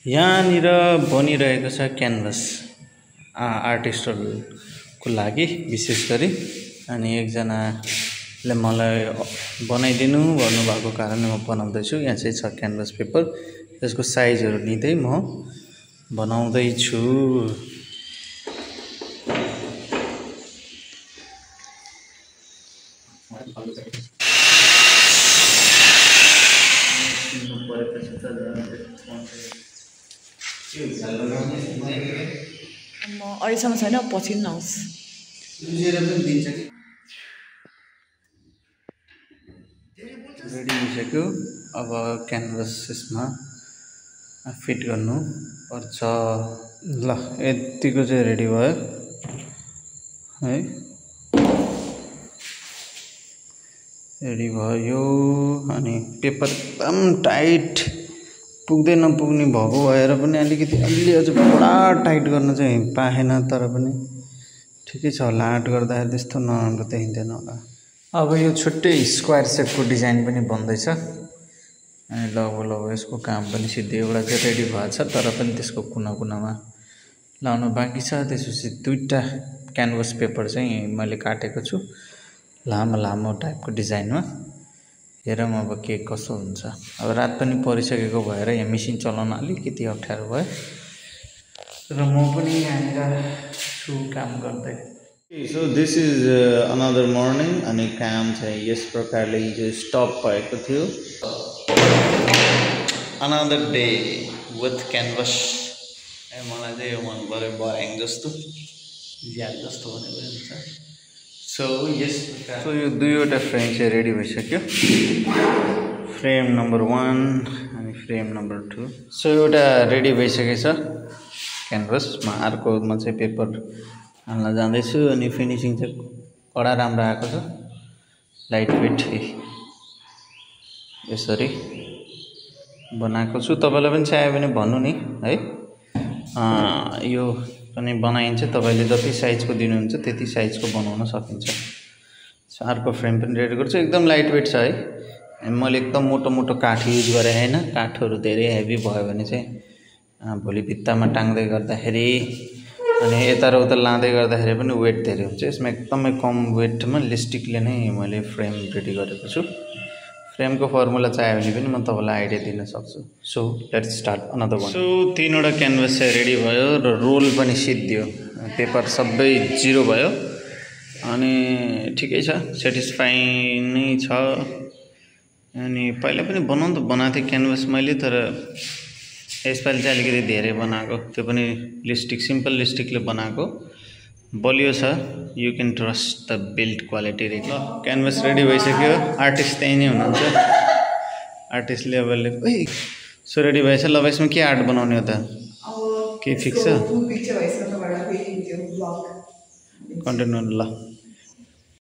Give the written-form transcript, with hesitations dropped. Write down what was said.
यहाँनिर बनिरहेको छ क्यानभस आर्टिस्टहरूको लागि विशेष गरी। अनि एकजनाले मलाई बनाइदिनु भन्नुभएको कारणले म बनाउँदैछु। यहाँ चाहिँ छ क्यानभस पेपर, यसको साइजहरू लिँदै म बनाउँदैछु। अहिलेसम्म छैन, पछि पनि आउँछ। रेडी भइसक्यो। अब क्यानभस यसमा फिट गर्नु पर्छ। ल यतिको चाहिँ रेडी भयो है, रेडी भयो। अनि पेपर एकदम टाइट, पुग्दै नपुग्ने भएको भएर पनि अलिकति अलि अझ पुरा टाइट गर्न चाहिँ पाएन, तर पनि ठिकै छ होला। आर्ट गर्दाखेरि त्यस्तो नराम्रो देखिँदैन होला। अब यो छुट्टै स्क्वायर सेपको डिजाइन पनि बन्दैछ। अनि लगभग यसको काम पनि सिधै एउटा चाहिँ रेडी भएको छ, तर पनि त्यसको कुना कुनामा लाउनु बाँकी छ। त्यसपछि दुईवटा क्यानभस पेपर चाहिँ मैले काटेको छु लामो लामो टाइपको डिजाइनमा। हेरौँ अब के कसो हुन्छ। अब रात पनि परिसकेको भएर यहाँ मेसिन चलाउन अलिकति अप्ठ्यारो भयो, र म पनि यहाँनिर छु काम गर्दै। So this is another morning. अनि काम चाहिँ यस प्रकारले हिजो स्टप भएको थियो। Another day with canvas. मलाई चाहिँ यो मन पऱ्यो, बराङ जस्तो ज्याद जस्तो भनेको हुन्छ। सो यस प्रकार। सो यो दुईवटा फ्रेम चाहिँ रेडी भइसक्यो, फ्रेम नम्बर 1 अनि फ्रेम नम्बर 2। सो एउटा रेडी भइसकेछ क्यानभसमा। अर्कोमा चाहिँ पेपर हाल्न जाँदैछु। अनि फिनिसिङ चाहिँ कडा राम्रो आएको छ, लाइट वेट यसरी बनाएको छु। तपाईँलाई पनि चाहियो भने भन्नु नि है, यो पनि बनाइन्छ। तपाईँले जति साइजको दिनुहुन्छ त्यति साइजको बनाउन सकिन्छ। सो अर्को फ्रेम पनि रेडी गर्छु। एकदम लाइट वेट छ है। मैले एकदम मोटो मोटो काठ युज गरेँ होइन। काठहरू धेरै हेभी भयो भने चाहिँ भोलि भित्तामा टाङ्दै गर्दाखेरि अनि यता र उता लाँदै गर्दाखेरि पनि वेट धेरै हुन्छ। यसमा एकदमै कम वेटमा लिस्टिकले नै मैले फ्रेम रेडी गरेको छु। फ्रेमको फर्मुला चाहियो भने पनि म तपाईँलाई आइडिया दिन सक्छु। So let's start another one. So 3वटा क्यानभस चाहिँ रेडी भयो र रोल पनि सिद्धियो। पेपर सबै 0 भयो अनि ठिकै छ, सेटिस्फाइङ नै छ। अनि पहिला पनि बनाउँदा बनाएको थिएँ क्यानभस मैले, तर यसपालि चाहिँ अलिकति धेरै बनाएको। त्यो पनि लिस्टिक, सिम्पल लिस्टिकले बनाएको, बलियो छ। You can trust the build quality. ल क्यानभस रेडी भइसक्यो। आर्टिस्ट त्यही नै हुनुहुन्छ, आर्टिस्ट लेभलले। सो रेडी भएछ। ल यसमा के आर्ट बनाउने हो त? के फिक्स छ? कन्टेन्ट ल